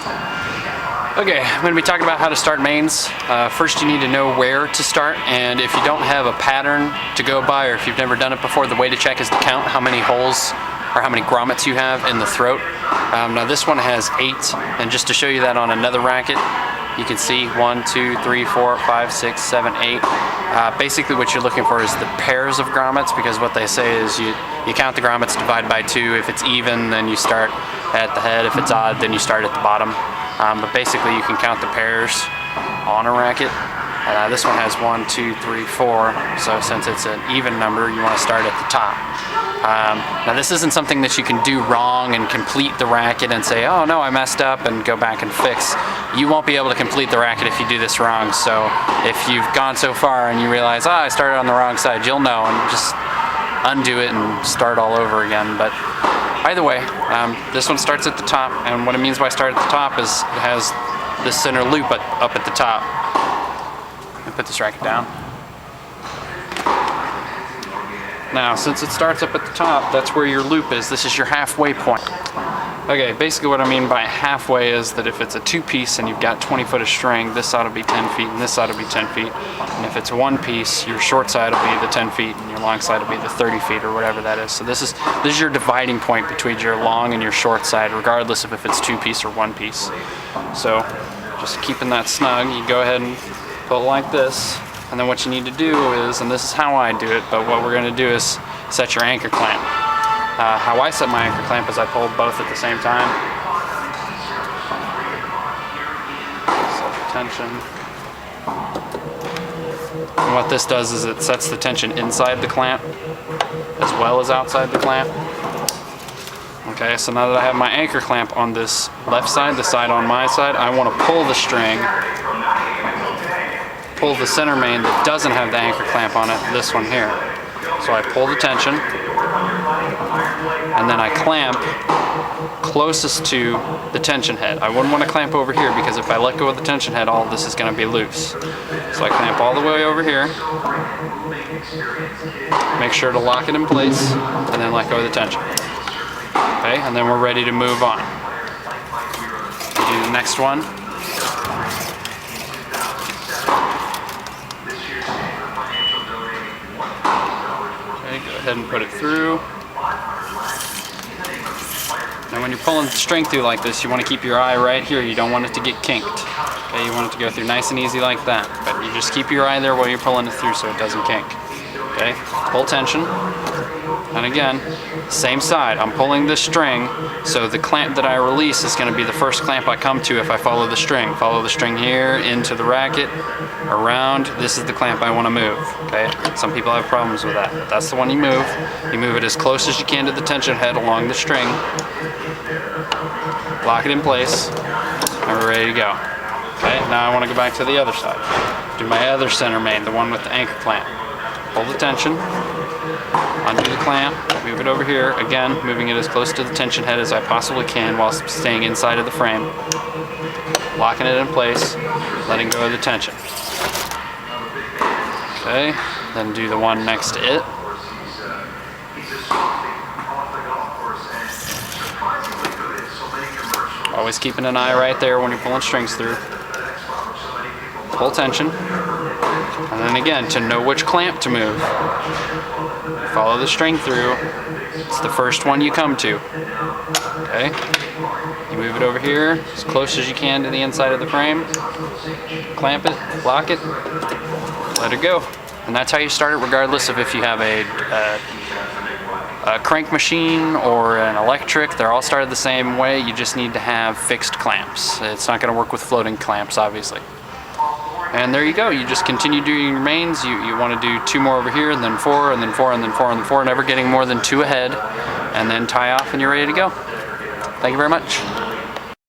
Okay, I'm going to be talking about how to start mains. First you need to know where to start, and if you don't have a pattern to go by, or if you've never done it before, the way to check is to count how many holes or how many grommets you have in the throat. Now this one has 8, and just to show you that on another racket, you can see 1, 2, 3, 4, 5, 6, 7, 8. Basically what you're looking for is the pairs of grommets, because what they say is you count the grommets, divide by 2. If it's even, then you start at the head. If it's odd, then you start at the bottom. But basically you can count the pairs on a racket. This one has 1, 2, 3, 4, so since it's an even number, you want to start at the top. Now this isn't something that you can do wrong and complete the racket and say, oh no, I messed up, and go back and fix. You won't be able to complete the racket if you do this wrong, so if you've gone so far and you realize, oh, I started on the wrong side, you'll know, and just undo it and start all over again. But either way, this one starts at the top, and what it means by start at the top is it has this center loop up at the top. And put this racket down. Now, since it starts up at the top, that's where your loop is. This is your halfway point. Okay, basically what I mean by halfway is that if it's a 2-piece and you've got 20 foot of string, this ought to be 10 feet and this ought to be 10 feet. And if it's a 1-piece, your short side will be the 10 feet and your long side will be the 30 feet or whatever that is. So this is your dividing point between your long and your short side, regardless of if it's 2-piece or 1-piece. So just keeping that snug, you go ahead and put it like this. And then what you need to do is, and this is how I do it, but what we're going to do is set your anchor clamp. How I set my anchor clamp is I pull both at the same time. Set the tension. And what this does is it sets the tension inside the clamp as well as outside the clamp. Okay, so now that I have my anchor clamp on this left side, the side on my side, I want to pull the string, pull the center main that doesn't have the anchor clamp on it, this one here. So I pull the tension, and then I clamp closest to the tension head. I wouldn't want to clamp over here, because if I let go of the tension head, all of this is going to be loose. So I clamp all the way over here, make sure to lock it in place, and then let go of the tension. Okay, and then we're ready to move on. Do the next one. Go ahead and put it through. Now when you're pulling the string through like this, you want to keep your eye right here. You don't want it to get kinked. Okay, you want it to go through nice and easy like that. But you just keep your eye there while you're pulling it through so it doesn't kink. Okay, pull tension. And again, same side. I'm pulling this string, so the clamp that I release is going to be the first clamp I come to if I follow the string. Follow the string here, into the racket, around. This is the clamp I want to move. Okay? Some people have problems with that. But that's the one you move. You move it as close as you can to the tension head along the string. Lock it in place, and we're ready to go. Okay? Now I want to go back to the other side. Do my other center main, the one with the anchor clamp. Pull the tension, undo the clamp, move it over here, again moving it as close to the tension head as I possibly can while staying inside of the frame, locking it in place, letting go of the tension. Okay, then do the one next to it. Always keeping an eye right there when you're pulling strings through. Pull tension. And then again, to know which clamp to move, follow the string through. It's the first one you come to. Okay? You move it over here as close as you can to the inside of the frame. Clamp it, lock it, let it go. And that's how you start it, regardless of if you have a crank machine or an electric. They're all started the same way. You just need to have fixed clamps. It's not going to work with floating clamps, obviously. And there you go. You just continue doing your mains. You want to do 2 more over here, and then 4, and then 4, and then 4, and then 4, never getting more than 2 ahead, and then tie off and you're ready to go. Thank you very much.